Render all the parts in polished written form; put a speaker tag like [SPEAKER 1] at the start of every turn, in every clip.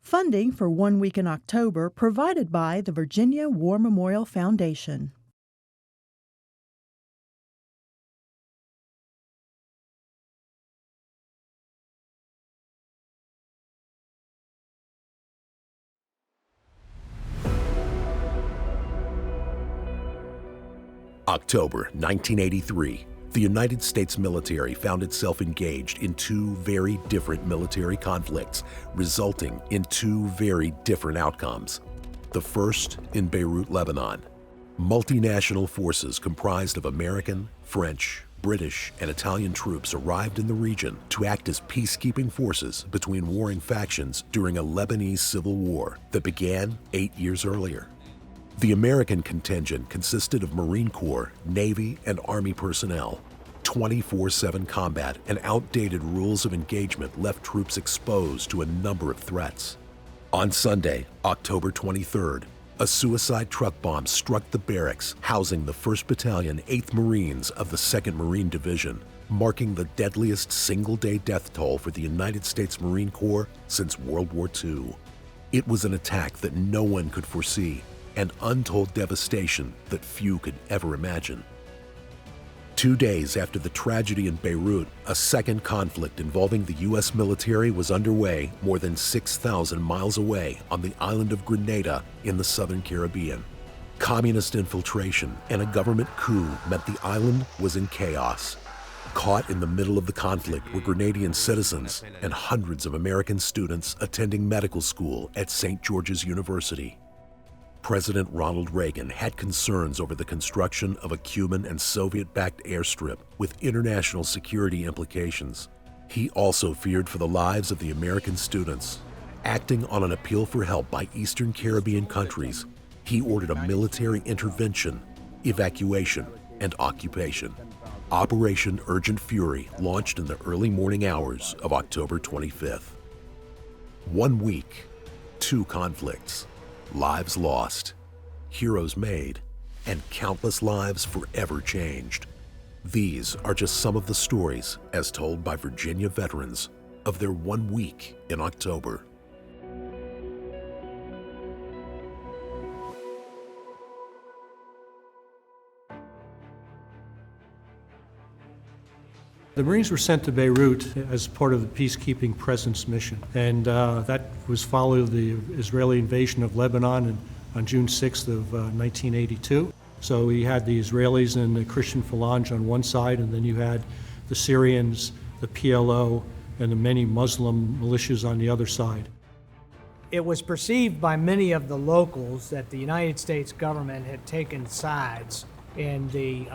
[SPEAKER 1] Funding for 1 Week in October provided by the Virginia War Memorial Foundation.
[SPEAKER 2] October 1983, the United States military found itself engaged in two very different military conflicts, resulting in two very different outcomes. The first in Beirut, Lebanon. Multinational forces comprised of American, French, British, and Italian troops arrived in the region to act as peacekeeping forces between warring factions during a Lebanese Civil War that began 8 years earlier. The American contingent consisted of Marine Corps, Navy, and Army personnel. 24/7 combat and outdated rules of engagement left troops exposed to a number of threats. On Sunday, October 23rd, a suicide truck bomb struck the barracks housing the 1st Battalion, 8th Marines of the 2nd Marine Division, marking the deadliest single-day death toll for the United States Marine Corps since World War II. It was an attack that no one could foresee, and untold devastation that few could ever imagine. 2 days after the tragedy in Beirut, a second conflict involving the U.S. military was underway more than 6,000 miles away on the island of Grenada in the southern Caribbean. Communist infiltration and a government coup meant the island was in chaos. Caught in the middle of the conflict were Grenadian citizens and hundreds of American students attending medical school at St. George's University. President Ronald Reagan had concerns over the construction of a Cuban and Soviet-backed airstrip with international security implications. He also feared for the lives of the American students. Acting on an appeal for help by Eastern Caribbean countries, he ordered a military intervention, evacuation, and occupation. Operation Urgent Fury launched in the early morning hours of October 25th. 1 week, 2 conflicts. Lives lost, heroes made, and countless lives forever changed. These are just some of the stories, as told by Virginia veterans, of their 1 week in October.
[SPEAKER 3] The Marines were sent to Beirut as part of the peacekeeping presence mission, and that was following the Israeli invasion of Lebanon on June 6th of 1982. So we had the Israelis and the Christian Phalange on one side, and then you had the Syrians, the PLO, and the many Muslim militias on the other side.
[SPEAKER 4] It was perceived by many of the locals that the United States government had taken sides in the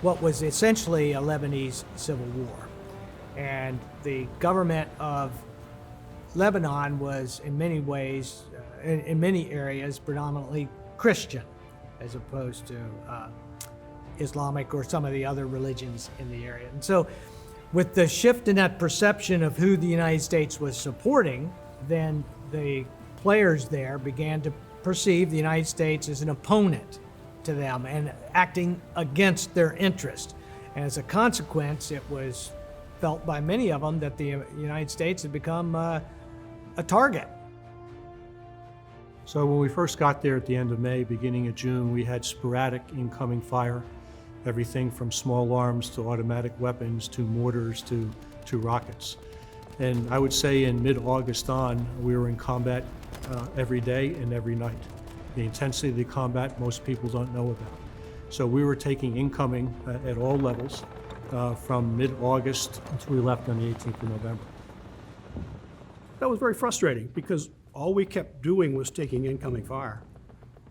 [SPEAKER 4] what was essentially a Lebanese Civil War. And the government of Lebanon was in many ways, in many areas, predominantly Christian, as opposed to Islamic or some of the other religions in the area. And so with the shift in that perception of who the United States was supporting, then the players there began to perceive the United States as an opponent to them and acting against their interest. And as a consequence, it was felt by many of them that the United States had become a target.
[SPEAKER 3] So when we first got there at the end of May, beginning of June, we had sporadic incoming fire, everything from small arms to automatic weapons to mortars to rockets. And I would say in mid-August on, we were in combat every day and every night. The intensity of the combat most people don't know about. So we were taking incoming at all levels from mid-August until we left on the 18th of November.
[SPEAKER 5] That was very frustrating because all we kept doing was taking incoming fire.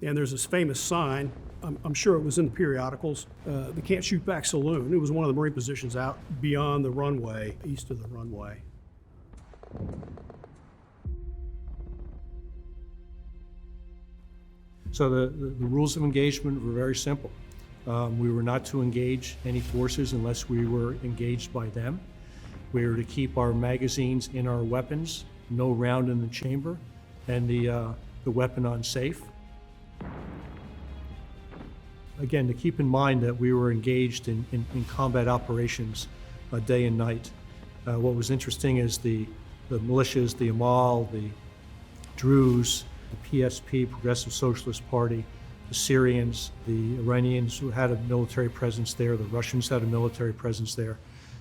[SPEAKER 5] And there's this famous sign, I'm sure it was in the periodicals, the Can't Shoot Back Saloon. It was one of the Marine positions out beyond the runway, east of the runway.
[SPEAKER 3] So the rules of engagement were very simple. We were not to engage any forces unless we were engaged by them. We were to keep our magazines in our weapons, no round in the chamber, and the weapon on safe. Again, to keep in mind that we were engaged in combat operations day and night. What was interesting is the militias, the Amal, the Druze, the PSP, Progressive Socialist Party, the Syrians, the Iranians who had a military presence there, the Russians had a military presence there.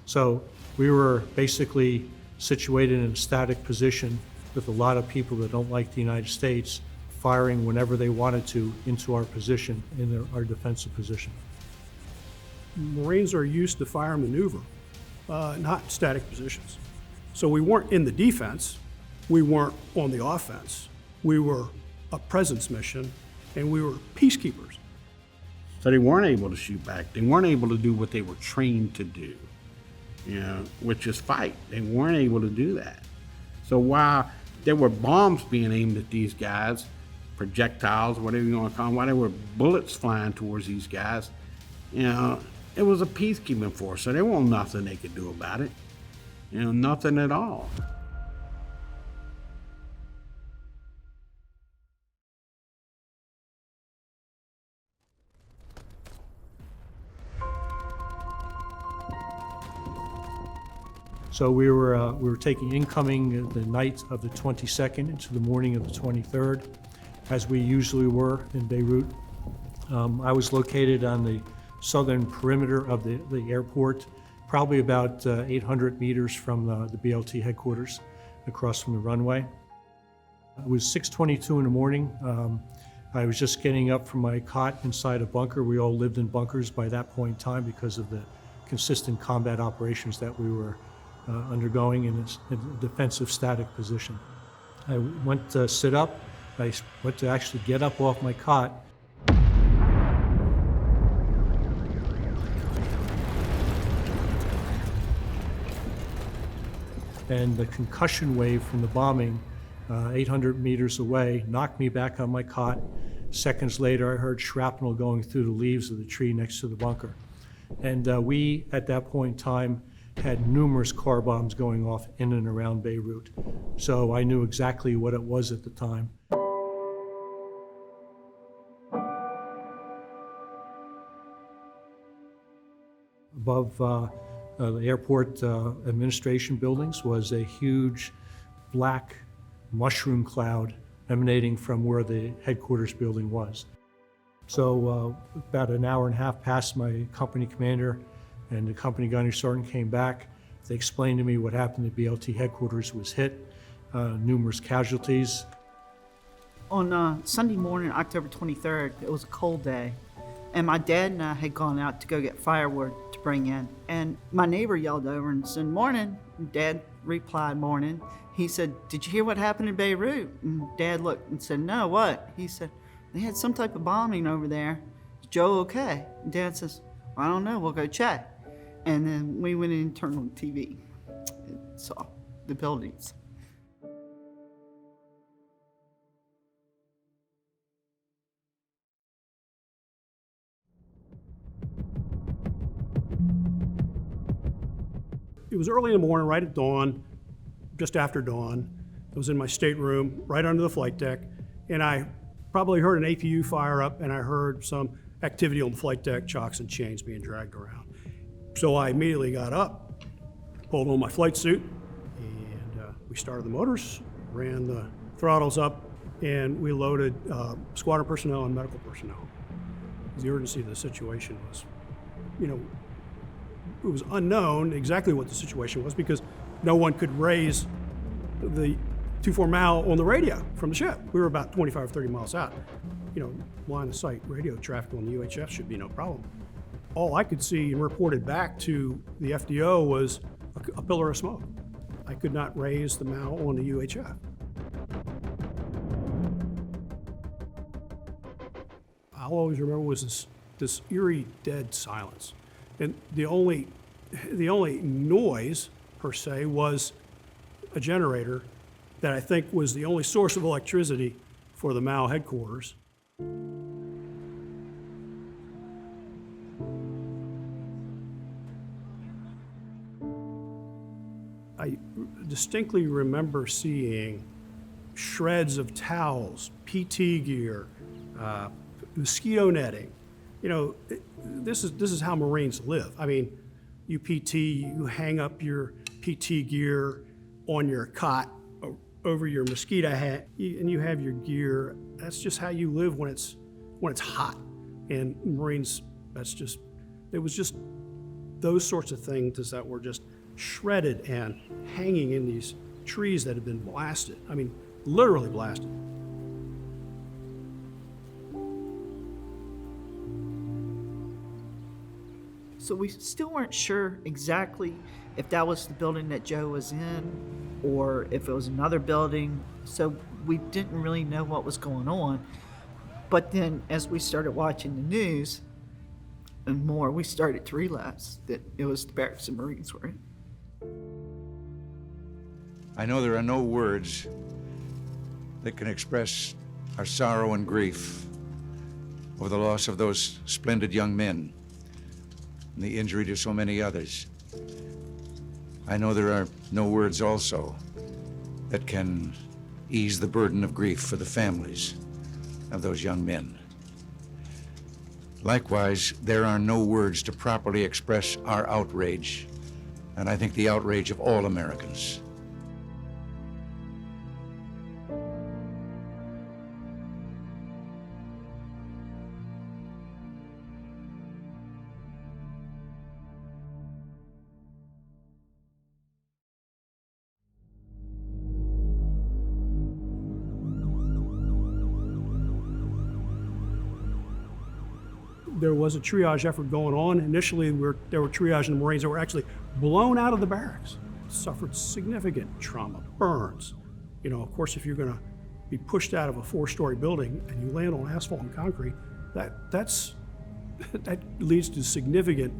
[SPEAKER 3] So we were basically situated in a static position with a lot of people that don't like the United States firing whenever they wanted to into our position, in our defensive position.
[SPEAKER 5] Marines are used to fire and maneuver, not static positions. So we weren't in the defense, we weren't on the offense. We were a presence mission, and we were peacekeepers.
[SPEAKER 6] So they weren't able to shoot back. They weren't able to do what they were trained to do, which is fight. They weren't able to do that. So while there were bombs being aimed at these guys, projectiles, whatever you want to call them, while there were bullets flying towards these guys, it was a peacekeeping force. So there wasn't nothing they could do about it. Nothing at all.
[SPEAKER 3] So we were taking incoming the night of the 22nd into the morning of the 23rd, as we usually were in Beirut. I was located on the southern perimeter of the airport, probably about 800 meters from the BLT headquarters, across from the runway. It was 6:22 in the morning. I was just getting up from my cot inside a bunker. We all lived in bunkers by that point in time because of the consistent combat operations that we were undergoing in a defensive static position. I went to sit up. I went to actually get up off my cot. And the concussion wave from the bombing 800 meters away knocked me back on my cot. Seconds later, I heard shrapnel going through the leaves of the tree next to the bunker. And we, at that point in time, had numerous car bombs going off in and around Beirut. So I knew exactly what it was at the time. Above the airport administration buildings was a huge black mushroom cloud emanating from where the headquarters building was. So about an hour and a half past, my company commander and the company gunnery sergeant came back. They explained to me what happened at BLT headquarters was hit, numerous casualties.
[SPEAKER 7] On Sunday morning, October 23rd, it was a cold day, and my dad and I had gone out to go get firewood to bring in. And my neighbor yelled over and said, "Morning." And Dad replied, "Morning." He said, "Did you hear what happened in Beirut?" And Dad looked and said, "No, what?" He said, "They had some type of bombing over there. Is Joe okay?" And Dad says, "I don't know, we'll go check." And then we went in and turned on TV and saw the buildings.
[SPEAKER 5] It was early in the morning, right at dawn, just after dawn. I was in my stateroom, right under the flight deck, and I probably heard an APU fire up, and I heard some activity on the flight deck, chocks and chains being dragged around. So I immediately got up, pulled on my flight suit, and we started the motors, ran the throttles up, and we loaded squadron personnel and medical personnel. The urgency of the situation was, it was unknown exactly what the situation was because no one could raise the 24 Mal on the radio from the ship. We were about 25 or 30 miles out. Line of sight radio traffic on the UHF should be no problem. All I could see and reported back to the FDO was a pillar of smoke. I could not raise the Mal on the UHF. I'll always remember was this eerie dead silence. And the only noise, per se, was a generator that I think was the only source of electricity for the Mal headquarters. I distinctly remember seeing shreds of towels, PT gear, mosquito netting. This is how Marines live. I mean, you PT, you hang up your PT gear on your cot over your mosquito hat and you have your gear. That's just how you live when it's hot. And Marines, it was just those sorts of things that were just shredded and hanging in these trees that had been blasted. I mean, literally blasted.
[SPEAKER 7] So we still weren't sure exactly if that was the building that Joe was in or if it was another building. So we didn't really know what was going on. But then as we started watching the news and more, we started to realize that it was the barracks the Marines were in.
[SPEAKER 8] I know there are no words that can express our sorrow and grief over the loss of those splendid young men and the injury to so many others. I know there are no words also that can ease the burden of grief for the families of those young men. Likewise, there are no words to properly express our outrage, and I think the outrage of all Americans.
[SPEAKER 5] There was a triage effort going on. Initially, there were triaging the Marines that were actually blown out of the barracks, suffered significant trauma, burns. You know, of course, if you're going to be pushed out of a 4-story building and you land on asphalt and concrete, that leads to significant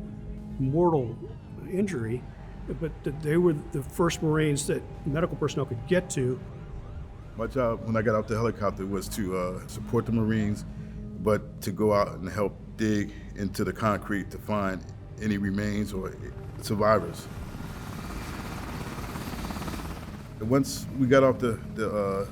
[SPEAKER 5] mortal injury. But they were the first Marines that medical personnel could get to.
[SPEAKER 9] My job when I got off the helicopter was to support the Marines, but to go out and help dig into the concrete to find any remains or survivors. And once we got off the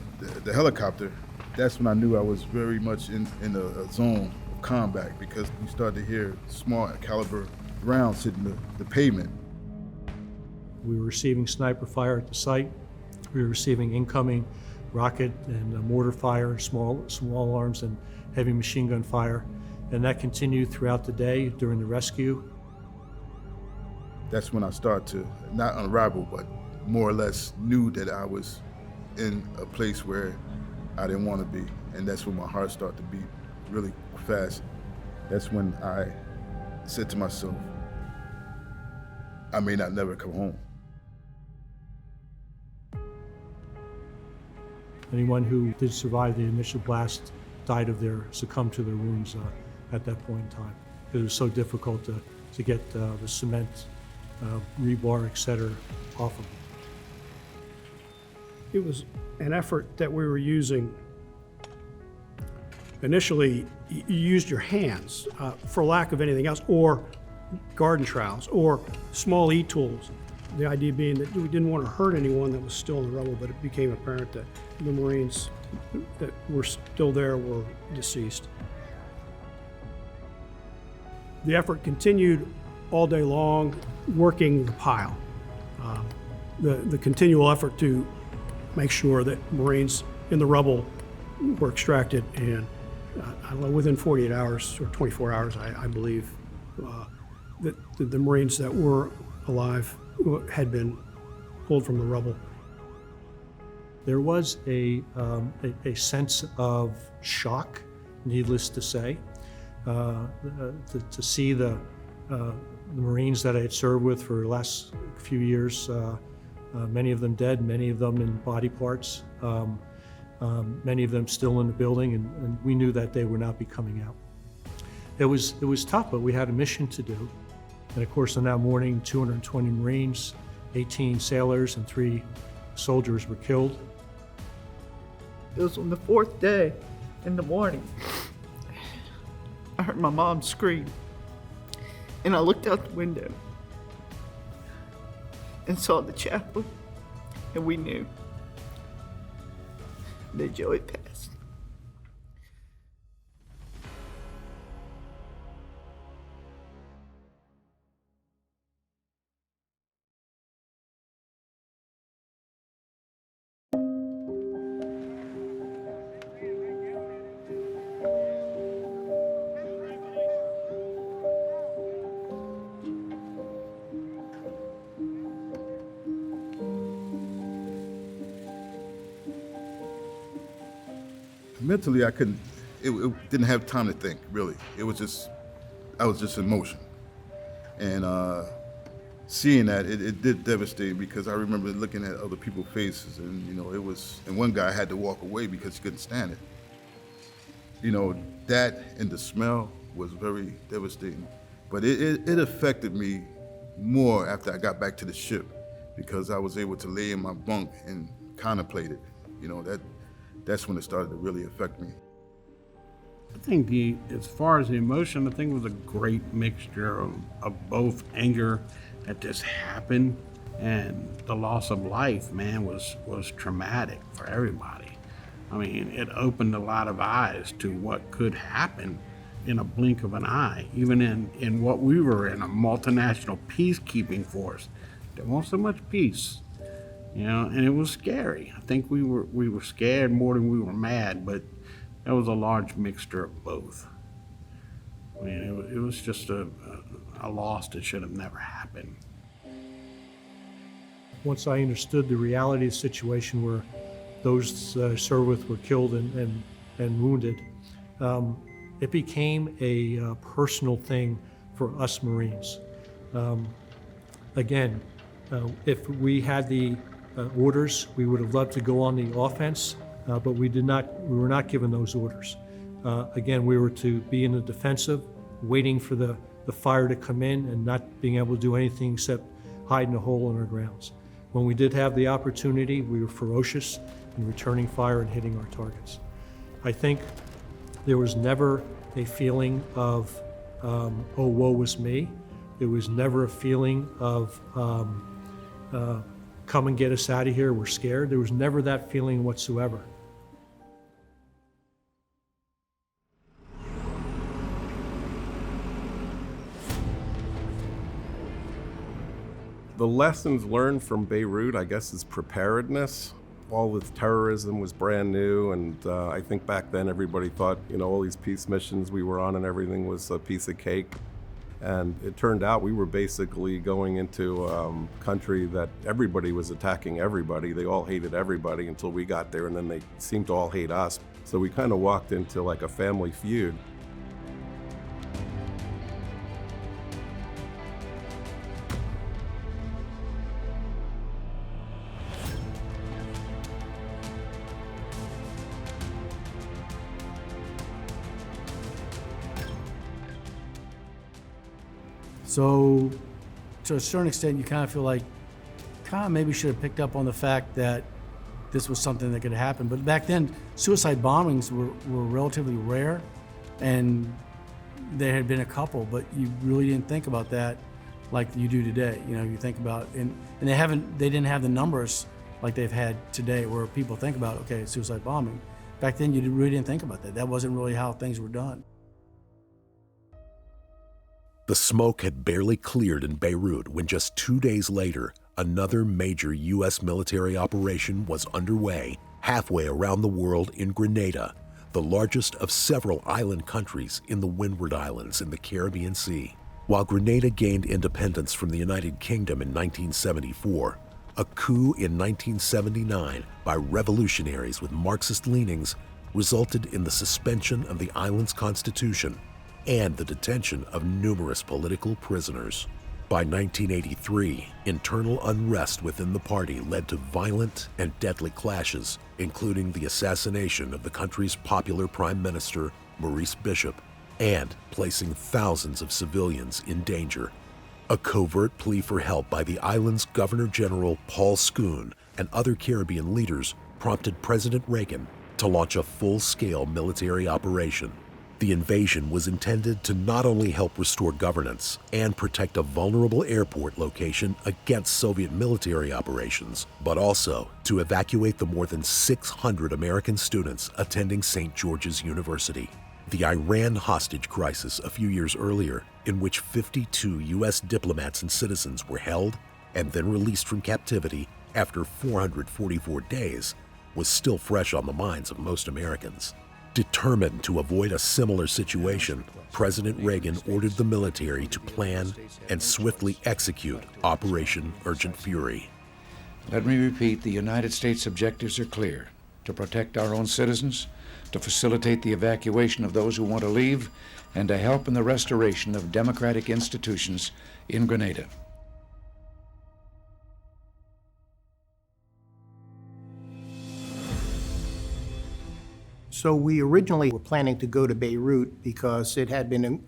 [SPEAKER 9] helicopter, that's when I knew I was very much in a zone of combat, because we started to hear small caliber rounds hitting the pavement.
[SPEAKER 3] We were receiving sniper fire at the site. We were receiving incoming rocket and mortar fire, small arms and heavy machine gun fire. And that continued throughout the day during the rescue.
[SPEAKER 9] That's when I started to not unravel, but more or less knew that I was in a place where I didn't want to be. And that's when my heart started to beat really fast. That's when I said to myself, I may not never come home.
[SPEAKER 3] Anyone who did survive the initial blast succumbed to their wounds at that point in time. It was so difficult to get the cement, rebar, et cetera, off of them.
[SPEAKER 5] It was an effort that we were using. Initially, you used your hands for lack of anything else, or garden trowels, or small e-tools. The idea being that we didn't want to hurt anyone that was still in the rubble, but it became apparent that the Marines that were still there were deceased. The effort continued all day long, working the pile. The continual effort to make sure that Marines in the rubble were extracted, and I don't know, within 48 hours or 24 hours, I believe, that the Marines that were alive had been pulled from the rubble.
[SPEAKER 3] There was a sense of shock, needless to say, to see the Marines that I had served with for the last few years, many of them dead, many of them in body parts, many of them still in the building, and we knew that they would not be coming out. It was tough, but we had a mission to do. And of course, on that morning, 220 Marines, 18 sailors, and 3 soldiers were killed.
[SPEAKER 7] It was on the 4th day in the morning. I heard my mom scream, and I looked out the window and saw the chapel, and we knew that Joey passed.
[SPEAKER 9] Mentally, I couldn't, it didn't have time to think, really. It was just, I was just in motion. And seeing that, it did devastate because I remember looking at other people's faces and, and one guy had to walk away because he couldn't stand it. That and the smell was very devastating. But it affected me more after I got back to the ship because I was able to lay in my bunk and contemplate it. That's when it started to really affect me.
[SPEAKER 6] I think as far as the emotion, I think it was a great mixture of both anger that this happened and the loss of life, man, was traumatic for everybody. I mean, it opened a lot of eyes to what could happen in a blink of an eye. Even in what we were in, a multinational peacekeeping force, there wasn't so much peace, and it was scary. I think we were scared more than we were mad, but that was a large mixture of both. I mean, it was just a loss that should have never happened.
[SPEAKER 3] Once I understood the reality of the situation where those I served with were killed and wounded, it became a personal thing for us Marines. Again, if we had the orders, we would have loved to go on the offense, but we were not given those orders. Again, we were to be in the defensive, waiting for the fire to come in and not being able to do anything except hide in a hole in our grounds. When we did have the opportunity, we were ferocious in returning fire and hitting our targets. I think there was never a feeling of, oh, woe was me. There was never a feeling of, come and get us out of here, we're scared. There was never that feeling whatsoever.
[SPEAKER 10] The lessons learned from Beirut, I guess, is preparedness. All this terrorism was brand new, and I think back then everybody thought, all these peace missions we were on and everything was a piece of cake. And it turned out we were basically going into a country that everybody was attacking everybody. They all hated everybody until we got there, and then they seemed to all hate us. So we kind of walked into like a family feud.
[SPEAKER 11] So, to a certain extent, you kind of feel like, maybe should have picked up on the fact that this was something that could happen. But back then, suicide bombings were relatively rare, and there had been a couple, but you really didn't think about that like you do today. You think about, and they didn't have the numbers like they've had today, where people think about, okay, suicide bombing. Back then, you really didn't think about that. That wasn't really how things were done.
[SPEAKER 2] The smoke had barely cleared in Beirut when just 2 days later, another major U.S. military operation was underway halfway around the world in Grenada, the largest of several island countries in the Windward Islands in the Caribbean Sea. While Grenada gained independence from the United Kingdom in 1974, a coup in 1979 by revolutionaries with Marxist leanings resulted in the suspension of the island's constitution and the detention of numerous political prisoners. By 1983, internal unrest within the party led to violent and deadly clashes, including the assassination of the country's popular Prime Minister, Maurice Bishop, and placing thousands of civilians in danger. A covert plea for help by the island's Governor General Paul Schoon and other Caribbean leaders prompted President Reagan to launch a full-scale military operation. The invasion was intended to not only help restore governance and protect a vulnerable airport location against Soviet military operations, but also to evacuate the more than 600 American students attending St. George's University. The Iran hostage crisis a few years earlier, in which 52 U.S. diplomats and citizens were held and then released from captivity after 444 days, was still fresh on the minds of most Americans. Determined to avoid a similar situation, President Reagan ordered the military to plan and swiftly execute Operation Urgent Fury.
[SPEAKER 8] Let me repeat, the United States objectives are clear. to protect our own citizens, to facilitate the evacuation of those who want to leave, and to help in the restoration of democratic institutions in Grenada.
[SPEAKER 12] So we originally were planning to go to Beirut because it had been an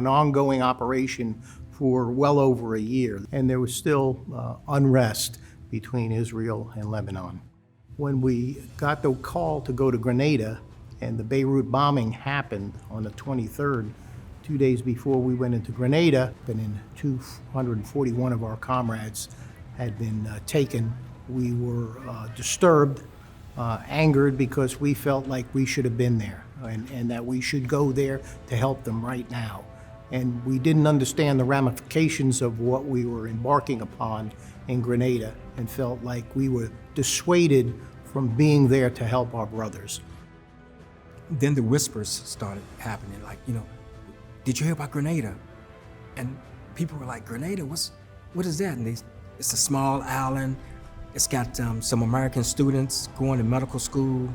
[SPEAKER 12] ongoing operation for well over a year, and there was still unrest between Israel and Lebanon. When we got the call to go to Grenada, and the Beirut bombing happened on the 23rd, 2 days before we went into Grenada, and 241 of our comrades had been taken. We were disturbed, angered, because we felt like we should have been there and that we should go there to help them right now. And we didn't understand the ramifications of what we were embarking upon in Grenada and felt like we were dissuaded from being there to help our brothers.
[SPEAKER 13] Then the whispers started happening, like, did you hear about Grenada? And people were like, Grenada, what is that? And it's a small island. It's got some American students going to medical school,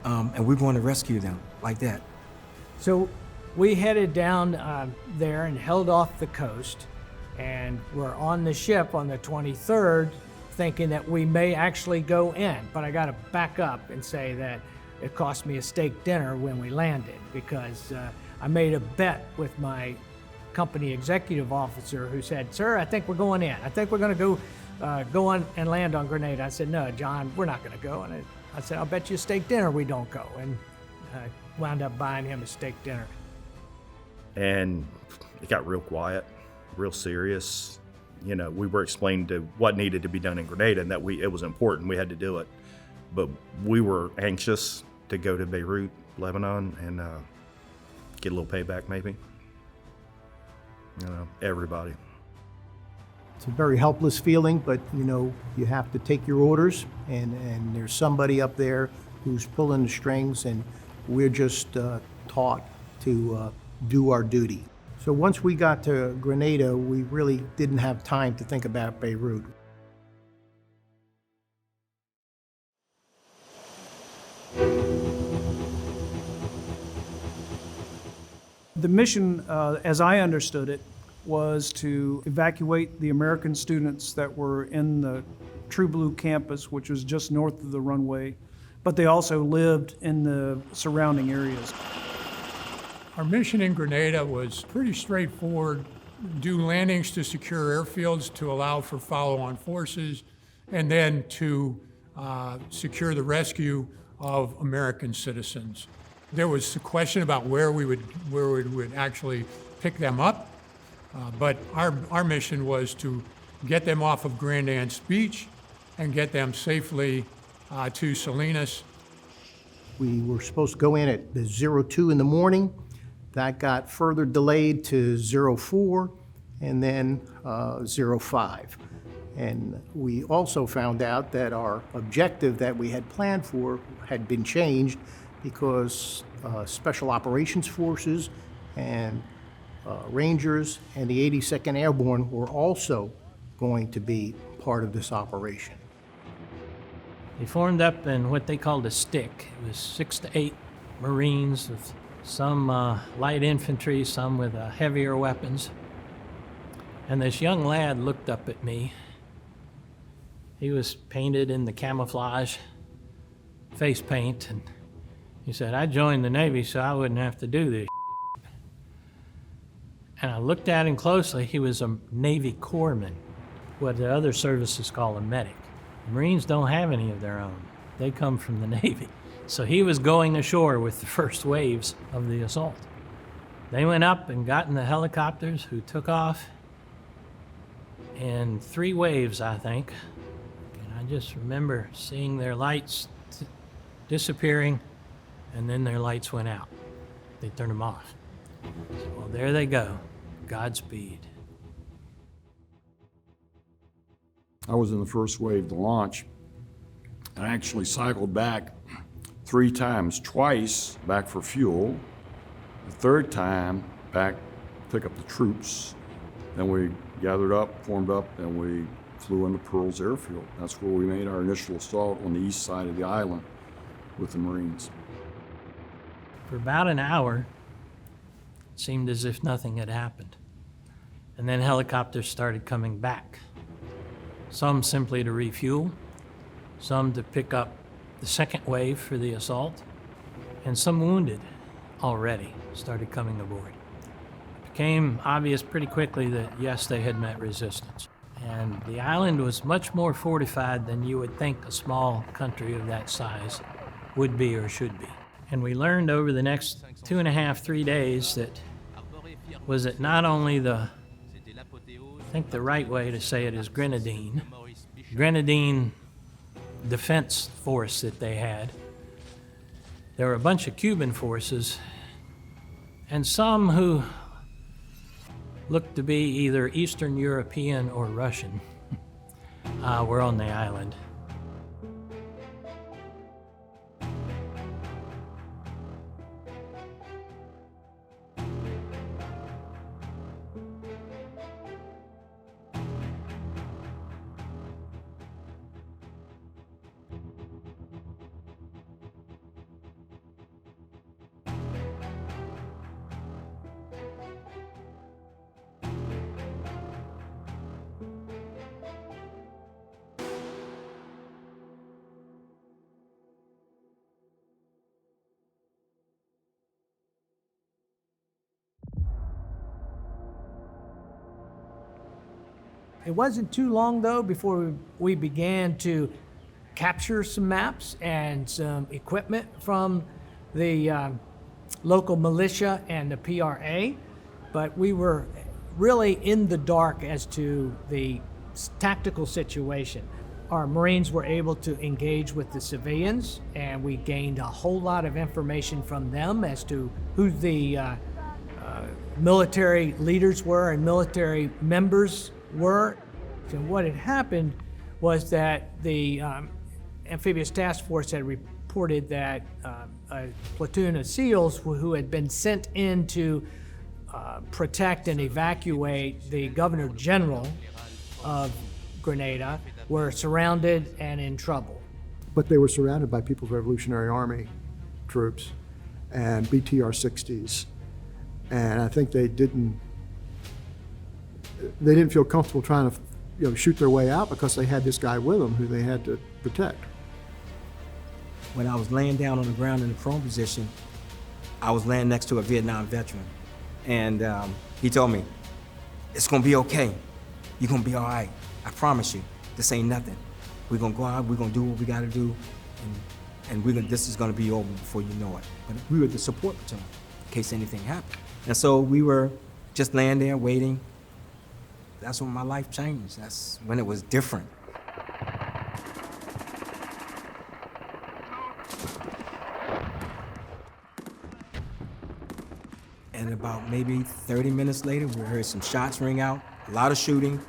[SPEAKER 13] and we're going to rescue them, like that.
[SPEAKER 4] So we headed down there and held off the coast, and we're on the ship on the 23rd, thinking that we may actually go in. But I got to back up and say that it cost me a steak dinner when we landed, because I made a bet with my company executive officer who said, "Sir, I think we're going in. I think we're going to go on and land on Grenada." I said, "No, John, we're not going to go." And I said, "I'll bet you a steak dinner we don't go." And I wound up buying him a steak dinner.
[SPEAKER 14] And it got real quiet, real serious. We were explained to what needed to be done in Grenada and that it was important, we had to do it. But we were anxious to go to Beirut, Lebanon, and get a little payback maybe. Everybody.
[SPEAKER 12] It's a very helpless feeling, but you have to take your orders, and there's somebody up there who's pulling the strings, and we're just taught to do our duty. So once we got to Grenada, we really didn't have time to think about Beirut.
[SPEAKER 5] The mission, as I understood it, was to evacuate the American students that were in the True Blue campus, which was just north of the runway, but they also lived in the surrounding areas.
[SPEAKER 15] Our mission in Grenada was pretty straightforward: do landings to secure airfields to allow for follow-on forces, and then to secure the rescue of American citizens. There was a question about where we would actually pick them up, but our mission was to get them off of Grand Anse Beach and get them safely to Salinas.
[SPEAKER 12] We were supposed to go in at 02 in the morning. That got further delayed to 04 and then 05. And we also found out that our objective that we had planned for had been changed because Special Operations Forces and Rangers and the 82nd Airborne were also going to be part of this operation.
[SPEAKER 16] They formed up in what they called a stick. It was 6 to 8 Marines with some light infantry, some with heavier weapons. And this young lad looked up at me. He was painted in the camouflage face paint, and he said, "I joined the Navy so I wouldn't have to do this." And I looked at him closely. He was a Navy corpsman, what the other services call a medic. The Marines don't have any of their own. They come from the Navy. So he was going ashore with the first waves of the assault. They went up and got in the helicopters, who took off in 3 waves, I think. And I just remember seeing their lights disappearing, and then their lights went out. They turned them off. So, well, there they go. Godspeed.
[SPEAKER 17] I was in the first wave to launch. I actually cycled back 3 times, twice back for fuel, the 3rd time back to pick up the troops. Then we gathered up, formed up, and we flew into Pearl's airfield. That's where we made our initial assault on the east side of the island. with the Marines.
[SPEAKER 16] For about an hour, it seemed as if nothing had happened. And then helicopters started coming back. Some simply to refuel, some to pick up the second wave for the assault, and some wounded already started coming aboard. It became obvious pretty quickly that, yes, they had met resistance. And the island was much more fortified than you would think a small country of that size would be or should be. And we learned over the next 2.5, 3 days that was it not only I think the right way to say it is Grenadine defense force that they had. There were a bunch of Cuban forces and some who looked to be either Eastern European or Russian were on the island.
[SPEAKER 4] It wasn't too long, though, before we began to capture some maps and some equipment from the local militia and the PRA, but we were really in the dark as to the tactical situation. Our Marines were able to engage with the civilians, and we gained a whole lot of information from them as to who the military leaders were and military members were. And what had happened was that the Amphibious Task Force had reported that a platoon of SEALs who had been sent in to protect and evacuate the Governor General of Grenada were surrounded and in trouble.
[SPEAKER 18] But they were surrounded by People's Revolutionary Army troops and BTR-60s. And I think they didn't feel comfortable trying to shoot their way out because they had this guy with them who they had to protect.
[SPEAKER 13] When I was laying down on the ground in the prone position, I was laying next to a Vietnam veteran. And he told me, "It's gonna be okay. You're gonna be all right. I promise you, this ain't nothing. We're gonna go out, we're gonna do what we gotta do, and this is gonna be over before you know it." But we were the support platoon in case anything happened. And so we were just laying there waiting. That's when my life changed. That's when it was different. And about maybe 30 minutes later, we heard some shots ring out, a lot of shooting.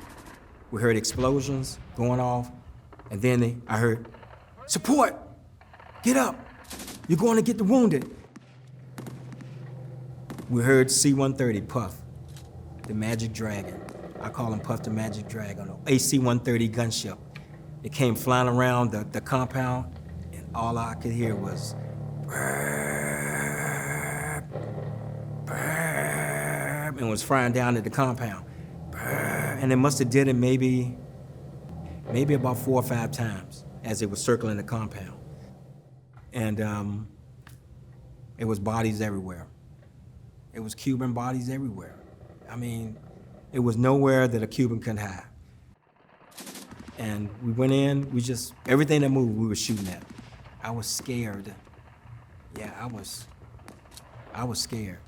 [SPEAKER 13] We heard explosions going off. And then I heard, "Support! Get up! You're going to get the wounded." We heard C-130 Puff, the Magic Dragon. I call him Puff the Magic Dragon, AC-130 gunship. It came flying around the compound, and all I could hear was burp, burp, and was flying down at the compound. Burp, and it must have did it maybe about 4 or 5 times as it was circling the compound. And it was bodies everywhere. It was Cuban bodies everywhere. I mean, it was nowhere that a Cuban couldn't hide. And we went in, everything that moved, we were shooting at. I was scared. Yeah, I was scared.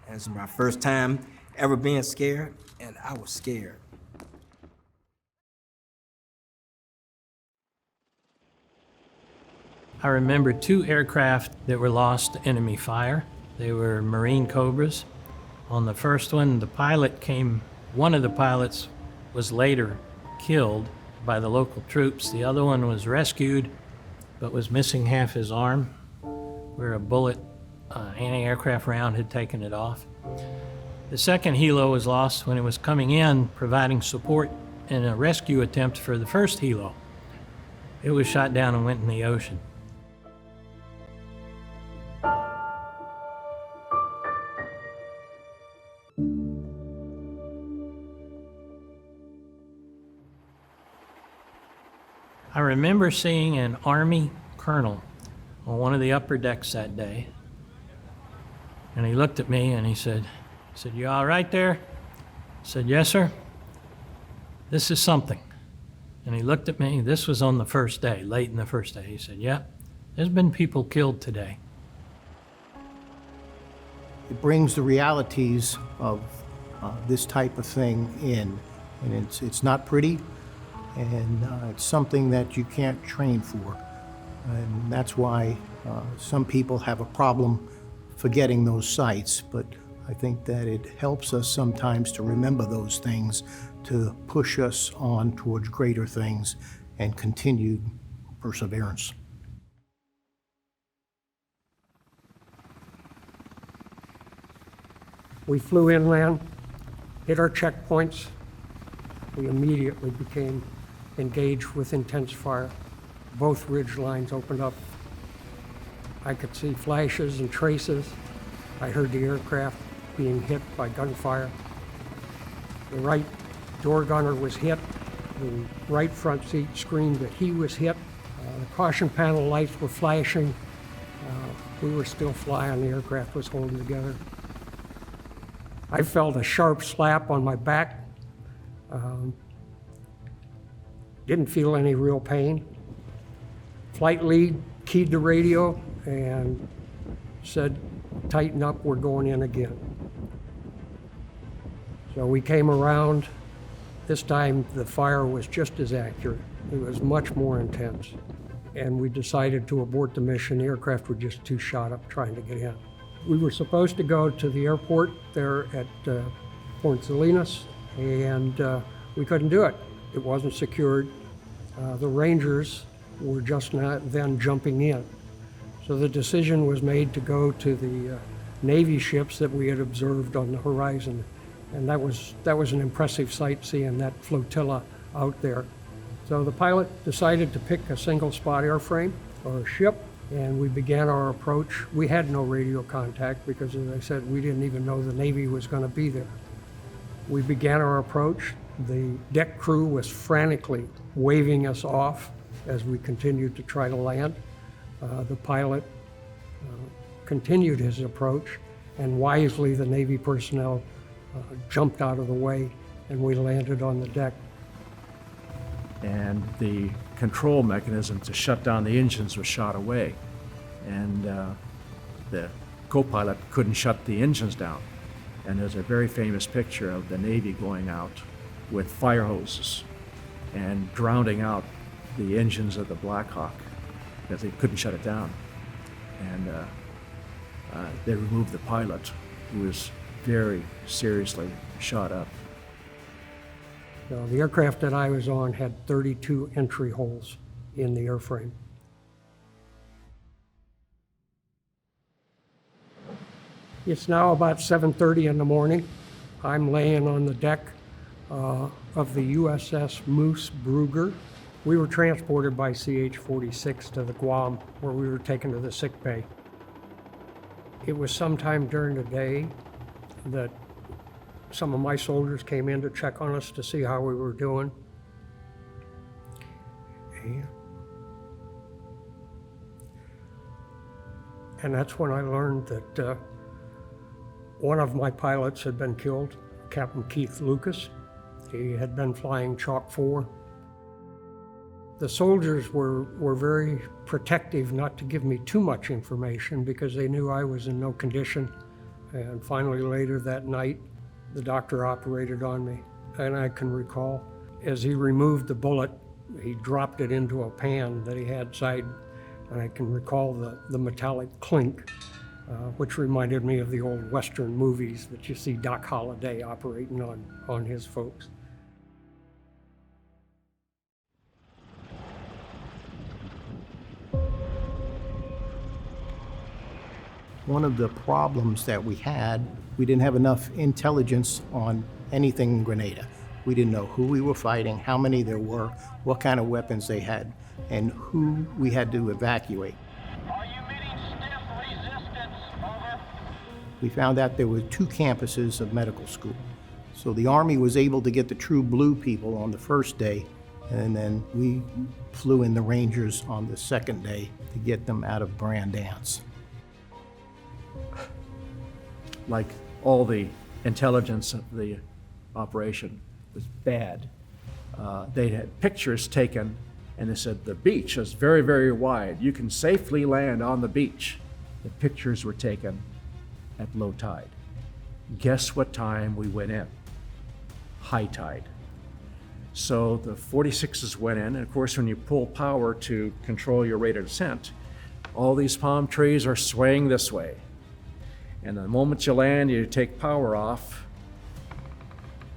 [SPEAKER 13] It was my first time ever being scared, and I was scared.
[SPEAKER 16] I remember 2 aircraft that were lost to enemy fire. They were Marine Cobras. On the first one, one of the pilots was later killed by the local troops. The other one was rescued, but was missing half his arm, where a bullet, anti-aircraft round had taken it off. The second helo was lost when it was coming in, providing support in a rescue attempt for the first helo. It was shot down and went in the ocean. remember seeing an Army colonel on one of the upper decks that day. And he looked at me and he said, "You all right there?" I said, "Yes, sir. This is something." And he looked at me. This was on the first day, late in the first day. He said, "Yeah, there's been people killed today."
[SPEAKER 12] It brings the realities of this type of thing in, and it's not pretty, and it's something that you can't train for. And that's why some people have a problem forgetting those sites, but I think that it helps us sometimes to remember those things, to push us on towards greater things and continued perseverance.
[SPEAKER 19] We flew inland, hit our checkpoints. We immediately became engaged with intense fire. Both ridge lines opened up. I could see flashes and traces. I heard the aircraft being hit by gunfire. The right door gunner was hit. The right front seat screamed that he was hit. The caution panel lights were flashing. We were still flying. The aircraft was holding together. I felt a sharp slap on my back. Didn't feel any real pain. Flight lead keyed the radio and said, "Tighten up, we're going in again." So we came around. This time the fire was just as accurate. It was much more intense. And we decided to abort the mission. The aircraft were just too shot up trying to get in. We were supposed to go to the airport there at Point Salinas, and we couldn't do it. It wasn't secured. The Rangers were just not then jumping in. So the decision was made to go to the Navy ships that we had observed on the horizon. And that was an impressive sight, seeing that flotilla out there. So the pilot decided to pick a single spot airframe or ship, and we began our approach. We had no radio contact because, as I said, we didn't even know the Navy was going to be there. We began our approach. The deck crew was frantically waving us off as we continued to try to land. The pilot continued his approach, and wisely the Navy personnel jumped out of the way, and we landed on the deck.
[SPEAKER 20] And the control mechanism to shut down the engines was shot away. And the co-pilot couldn't shut the engines down. And there's a very famous picture of the Navy going out with fire hoses and drowning out the engines of the Black Hawk because they couldn't shut it down. And they removed the pilot, who was very seriously shot up.
[SPEAKER 19] So the aircraft that I was on had 32 entry holes in the airframe. It's now about 7:30 in the morning. I'm laying on the deck of the USS Moose Brugger. We were transported by CH-46 to the Guam, where we were taken to the sick bay. It was sometime during the day that some of my soldiers came in to check on us to see how we were doing. And that's when I learned that one of my pilots had been killed, Captain Keith Lucas. He had been flying Chalk 4. The soldiers were very protective not to give me too much information because they knew I was in no condition. And finally, later that night, the doctor operated on me. And I can recall, as he removed the bullet, he dropped it into a pan that he had side. And I can recall the metallic clink, which reminded me of the old Western movies that you see Doc Holliday operating on his folks.
[SPEAKER 12] One of the problems that we had, we didn't have enough intelligence on anything in Grenada. We didn't know who we were fighting, how many there were, what kind of weapons they had, and who we had to evacuate.
[SPEAKER 21] Are you meeting stiff resistance? Over.
[SPEAKER 12] We found out there were 2 campuses of medical school. So the Army was able to get the true blue people on the first day, And then we flew in the Rangers on the second day to get them out of Brandance.
[SPEAKER 20] Like all the intelligence of the operation was bad. They had pictures taken and they said the beach is very, very wide. You can safely land on the beach. The pictures were taken at low tide. Guess what time we went in? High tide. So the 46s went in, and of course when you pull power to control your rate of descent, all these palm trees are swaying this way. And the moment you land, you take power off,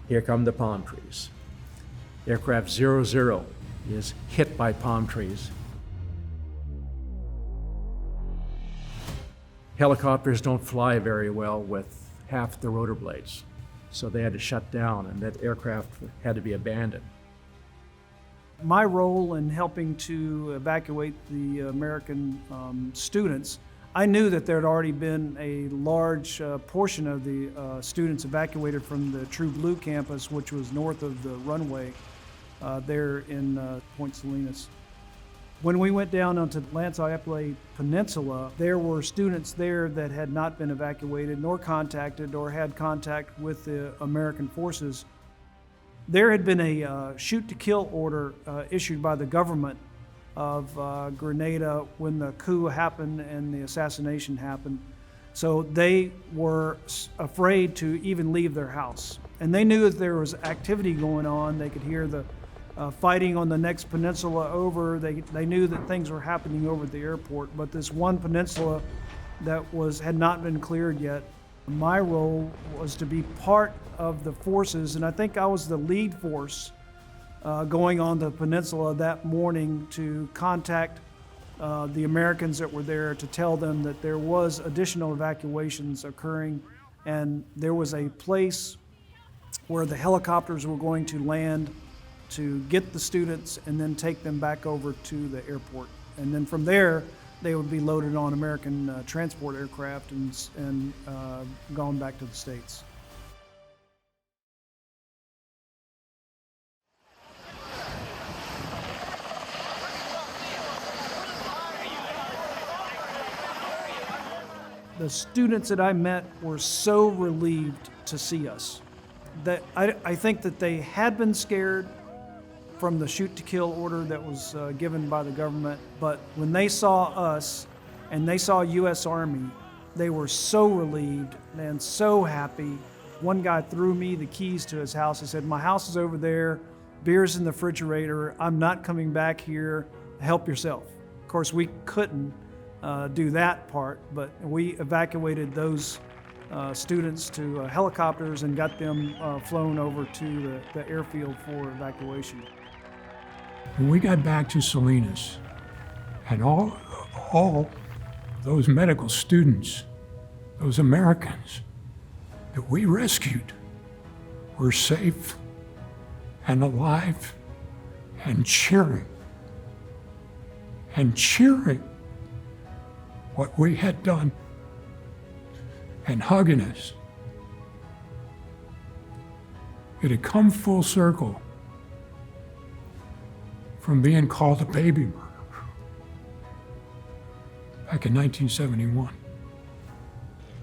[SPEAKER 20] here come the palm trees. Aircraft 00 is hit by palm trees. Helicopters don't fly very well with half the rotor blades, so they had to shut down, and that aircraft had to be abandoned.
[SPEAKER 1] My role in helping to evacuate the American students, I knew that there had already been a large portion of the students evacuated from the True Blue campus, which was north of the runway there in Point Salinas. When we went down onto the Lanzarote Peninsula, there were students there that had not been evacuated nor contacted or had contact with the American forces. There had been a shoot-to-kill order issued by the government of Grenada when the coup happened and the assassination happened. So they were afraid to even leave their house. And they knew that there was activity going on. They could hear the fighting on the next peninsula over. They knew that things were happening over at the airport, but this one peninsula that had not been cleared yet. My role was to be part of the forces, and I think I was the lead force going on the peninsula that morning to contact the Americans that were there to tell them that there was additional evacuations occurring, and there was a place where the helicopters were going to land to get the students and then take them back over to the airport. And then from there, they would be loaded on American transport aircraft and gone back to the States. The students that I met were so relieved to see us that I think that they had been scared from the shoot-to-kill order that was given by the government, but when they saw us and they saw U.S. Army, they were so relieved and so happy. One guy threw me the keys to his house. He said, "My house is over there, beer's in the refrigerator, I'm not coming back here, help yourself." Of course, we couldn't do that part, but we evacuated those students to helicopters and got them flown over to the airfield for evacuation.
[SPEAKER 15] When we got back to Salinas, and all those medical students, those Americans that we rescued, were safe and alive and cheering what we had done and hugging us. It had come full circle from being called a baby murderer back in 1971.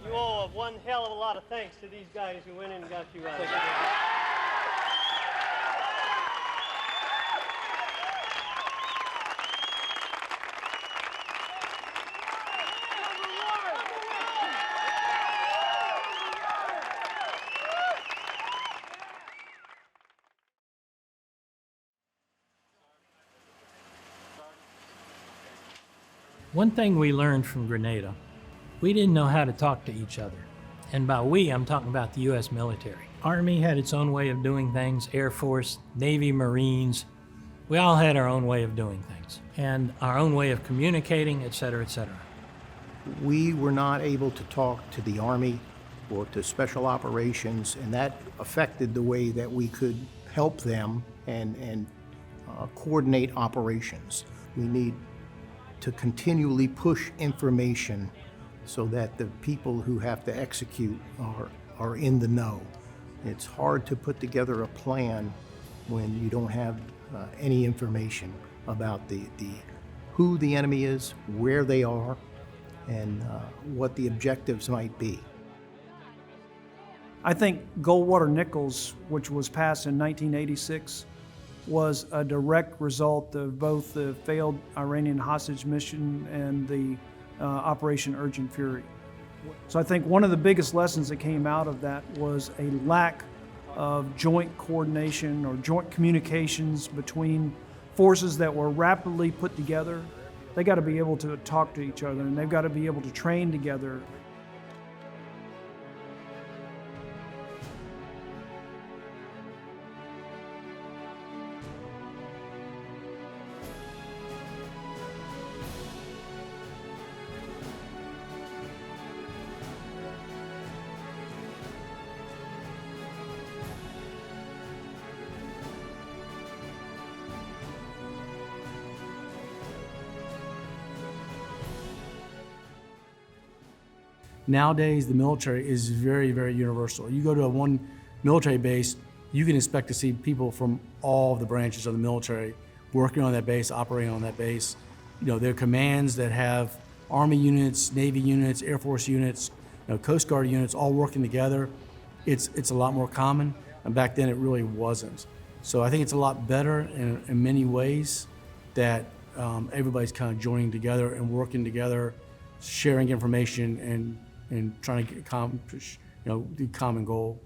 [SPEAKER 22] You owe one hell of a lot of thanks to these guys who went in and got you out.
[SPEAKER 16] One thing we learned from Grenada, we didn't know how to talk to each other. And by we, I'm talking about the U.S. military. Army had its own way of doing things, Air Force, Navy, Marines. We all had our own way of doing things and our own way of communicating, et cetera, et cetera.
[SPEAKER 12] We were not able to talk to the Army or to Special Operations, and that affected the way that we could help them and coordinate operations. We need to continually push information so that the people who have to execute are in the know. It's hard to put together a plan when you don't have any information about who the enemy is, where they are, and what the objectives might be.
[SPEAKER 1] I think Goldwater Nichols, which was passed in 1986, was a direct result of both the failed Iranian hostage mission and the Operation Urgent Fury. So I think one of the biggest lessons that came out of that was a lack of joint coordination or joint communications between forces that were rapidly put together. They got to be able to talk to each other, and they've got to be able to train together.
[SPEAKER 11] Nowadays, the military is very, very universal. You go to one military base, you can expect to see people from all the branches of the military working on that base, operating on that base. You know, there are commands that have Army units, Navy units, Air Force units, Coast Guard units all working together. It's a lot more common, and back then it really wasn't. So I think it's a lot better in many ways that everybody's kind of joining together and working together, sharing information and trying to accomplish, the common goal.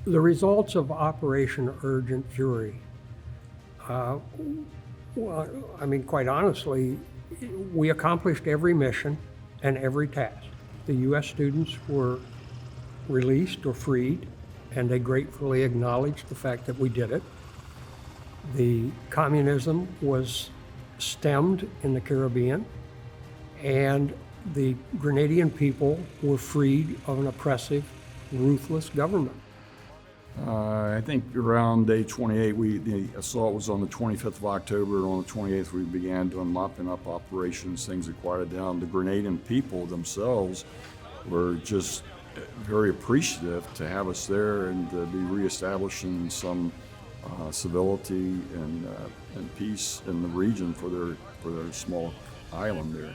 [SPEAKER 19] The results of Operation Urgent Fury, well, I mean, quite honestly, we accomplished every mission and every task. The U.S. students were released or freed, and they gratefully acknowledged the fact that we did it. The communism was stemmed in the Caribbean, and the Grenadian people were freed of an oppressive, ruthless government.
[SPEAKER 17] I think around day 28, the assault was on the 25th of October, and on the 28th we began doing mopping up operations. Things had quieted down. The Grenadian people themselves were just very appreciative to have us there and to be reestablishing some civility and peace in the region for their small island there.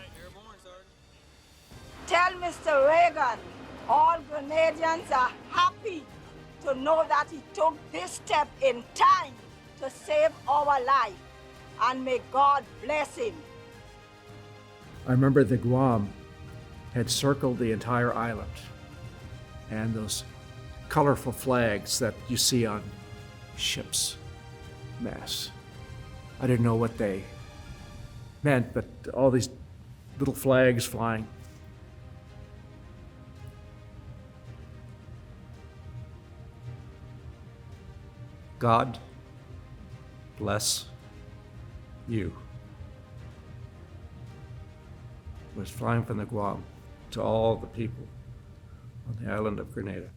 [SPEAKER 7] Tell Mr. Reagan all Grenadians are happy to know that he took this step in time to save our life, and may God bless him.
[SPEAKER 20] I remember the Guam had circled the entire island, and those colorful flags that you see on ships' masts. I didn't know what they meant, but all these little flags flying. God bless you was flying from the Guam to all the people on the island of Grenada.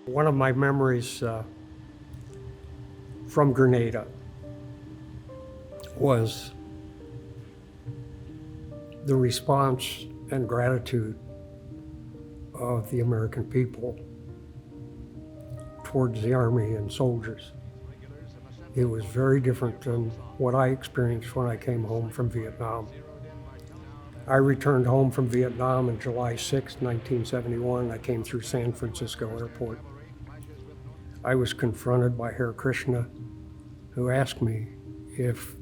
[SPEAKER 19] One of my memories from Grenada was the response and gratitude of the American people towards the Army and soldiers. It was very different than what I experienced when I came home from Vietnam. I returned home from Vietnam on July 6, 1971. I came through San Francisco Airport. I was confronted by Hare Krishna, who asked me if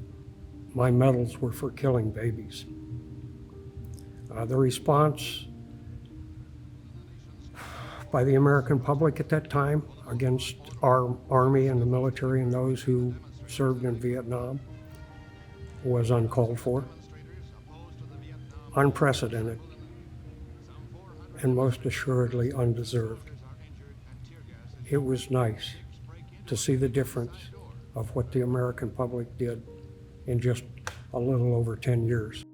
[SPEAKER 19] my medals were for killing babies. The response by the American public at that time against our Army and the military and those who served in Vietnam was uncalled for, unprecedented, and most assuredly undeserved. It was nice to see the difference of what the American public did in just a little over 10 years.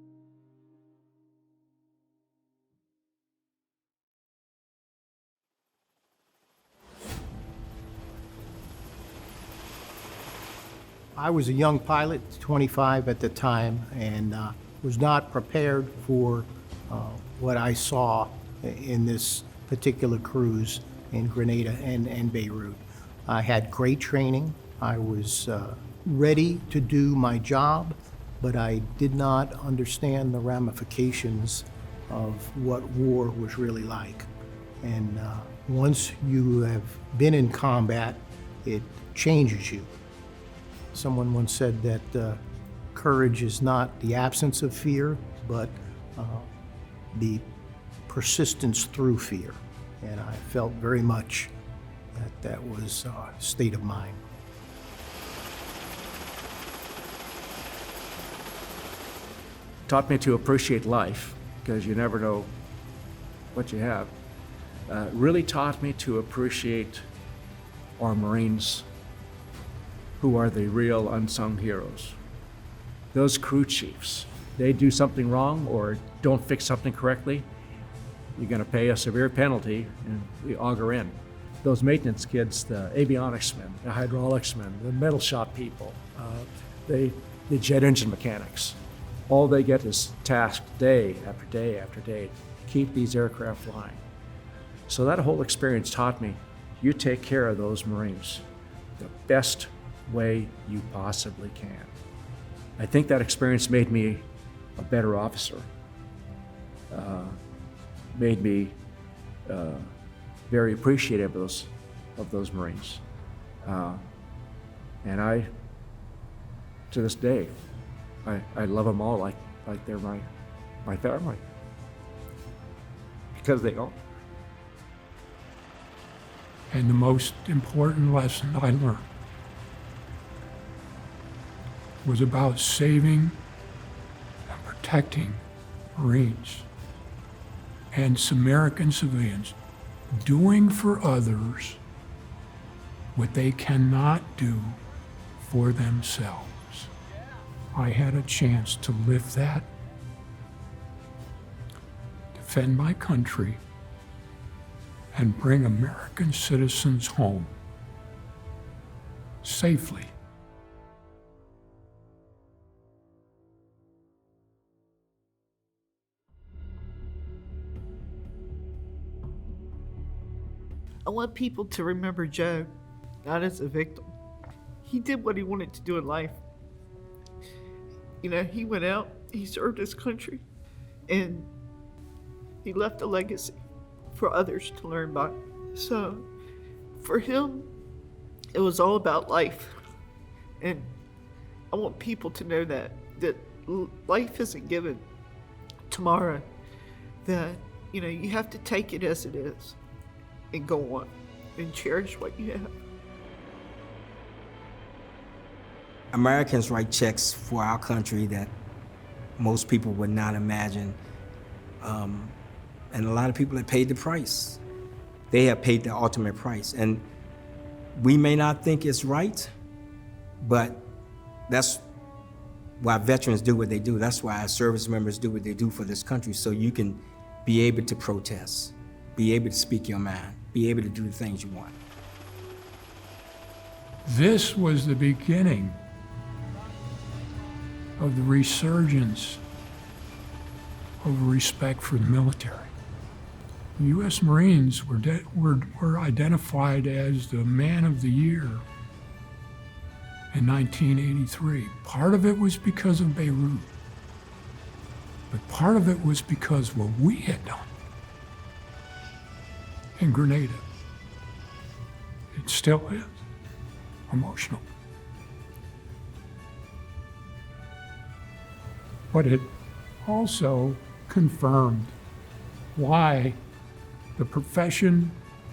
[SPEAKER 12] I was a young pilot, 25 at the time, and was not prepared for what I saw in this particular cruise in Grenada and Beirut. I had great training. I was ready to do my job, but I did not understand the ramifications of what war was really like. And once you have been in combat, it changes you. Someone once said that courage is not the absence of fear, but the persistence through fear. And I felt very much that that was a state of mind.
[SPEAKER 20] Taught me to appreciate life, because you never know what you have. Really taught me to appreciate our Marines, who are the real unsung heroes. Those crew chiefs, they do something wrong or don't fix something correctly, you're gonna pay a severe penalty and we auger in. Those maintenance kids, the avionics men, the hydraulics men, the metal shop people, the jet engine mechanics, all they get is tasked day after day after day to keep these aircraft flying. So that whole experience taught me, you take care of those Marines the best way you possibly can. I think that experience made me a better officer, made me very appreciative of those Marines. And I, to this day, I love them all like they're my family, because they are.
[SPEAKER 15] And the most important lesson I learned was about saving and protecting Marines and American civilians, doing for others what they cannot do for themselves. I had a chance to live that, defend my country, and bring American citizens home safely.
[SPEAKER 6] I want people to remember Joe not as a victim. He did what he wanted to do in life. You know, he went out, he served his country, and he left a legacy for others to learn by. So for him, it was all about life. And I want people to know that life isn't given tomorrow, that, you know, you have to take it as it is and go on and cherish what you have.
[SPEAKER 13] Americans write checks for our country that most people would not imagine. And a lot of people have paid the price. They have paid the ultimate price. And we may not think it's right, but that's why veterans do what they do. That's why our service members do what they do for this country, so you can be able to protest, be able to speak your mind, be able to do the things you want.
[SPEAKER 15] This was the beginning of the resurgence of respect for the military. The U.S. Marines were identified as the Man of the Year in 1983. Part of it was because of Beirut, but part of it was because of what we had done in Grenada. It still is emotional. But it also confirmed why the profession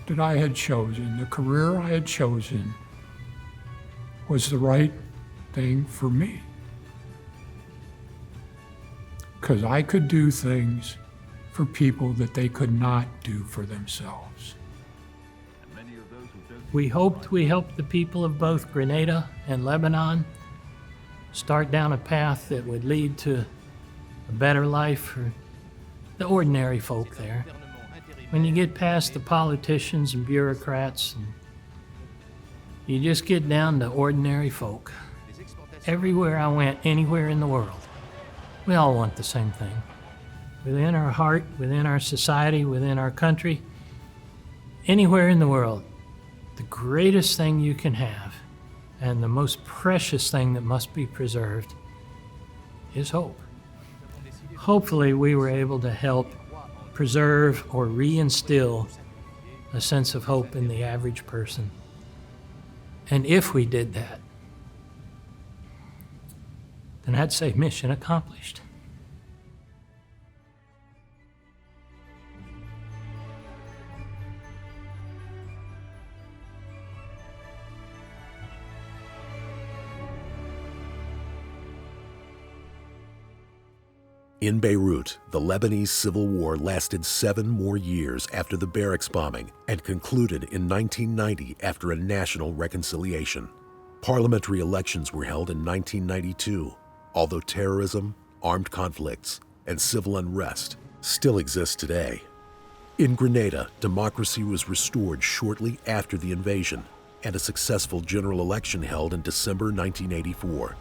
[SPEAKER 15] that I had chosen, the career I had chosen, was the right thing for me. Because I could do things for people that they could not do for themselves.
[SPEAKER 16] We hoped we helped the people of both Grenada and Lebanon start down a path that would lead to a better life for the ordinary folk there. When you get past the politicians and bureaucrats, and you just get down to ordinary folk. everywhere I went, anywhere in the world. We all want the same thing. Within our heart, within our society, within our country, anywhere in the world, the greatest thing you can have and the most precious thing that must be preserved is hope. Hopefully, we were able to help preserve or reinstill a sense of hope in the average person. And if we did that, then I'd say mission accomplished.
[SPEAKER 2] In Beirut, the Lebanese Civil War lasted 7 more years after the barracks bombing and concluded in 1990 after a national reconciliation. Parliamentary elections were held in 1992, although terrorism, armed conflicts, and civil unrest still exist today. In Grenada, democracy was restored shortly after the invasion and a successful general election held in December 1984.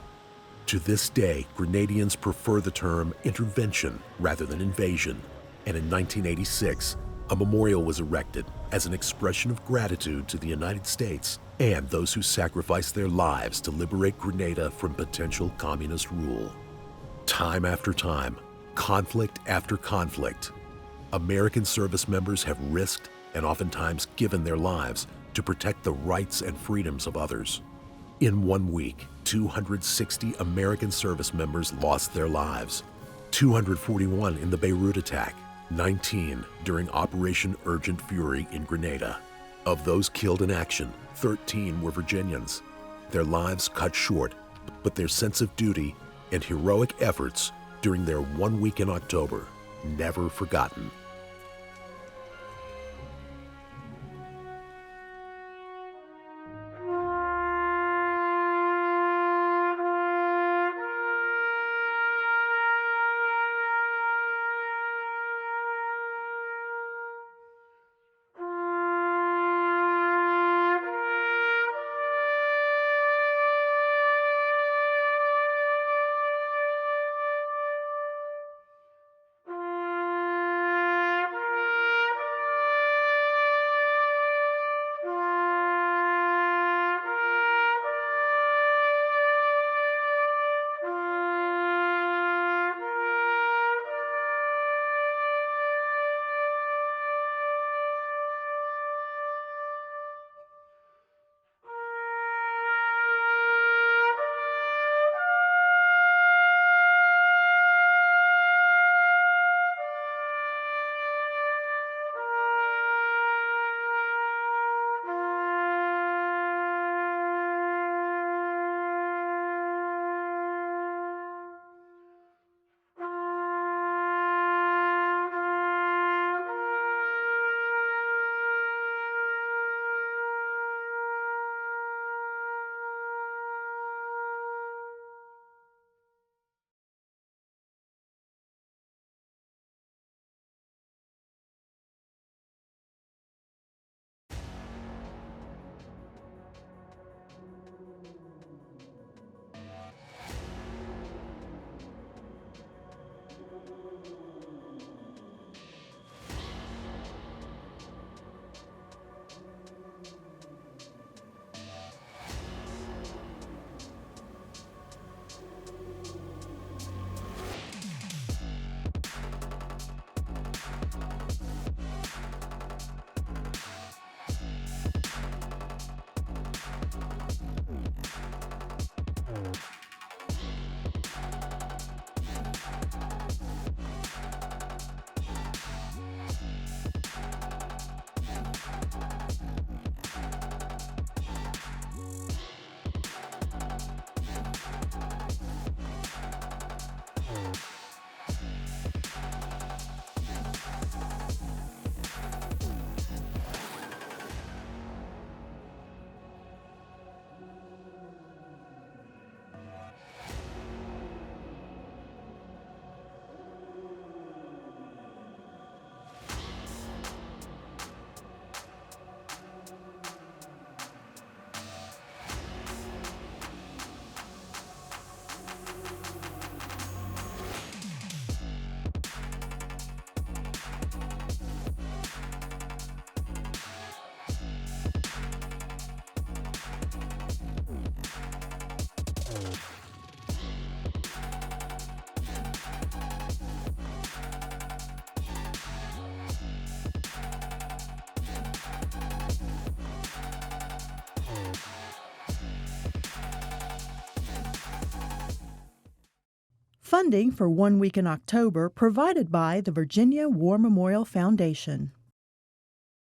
[SPEAKER 2] To this day, Grenadians prefer the term intervention rather than invasion, and in 1986, a memorial was erected as an expression of gratitude to the United States and those who sacrificed their lives to liberate Grenada from potential communist rule. Time after time, conflict after conflict, American service members have risked and oftentimes given their lives to protect the rights and freedoms of others. In 1 week, 260 American service members lost their lives, 241 in the Beirut attack, 19 during Operation Urgent Fury in Grenada. Of those killed in action, 13 were Virginians. Their lives cut short, but their sense of duty and heroic efforts during their 1 week in October, never forgotten.
[SPEAKER 3] Funding for 1 Week in October provided by the Virginia War Memorial Foundation.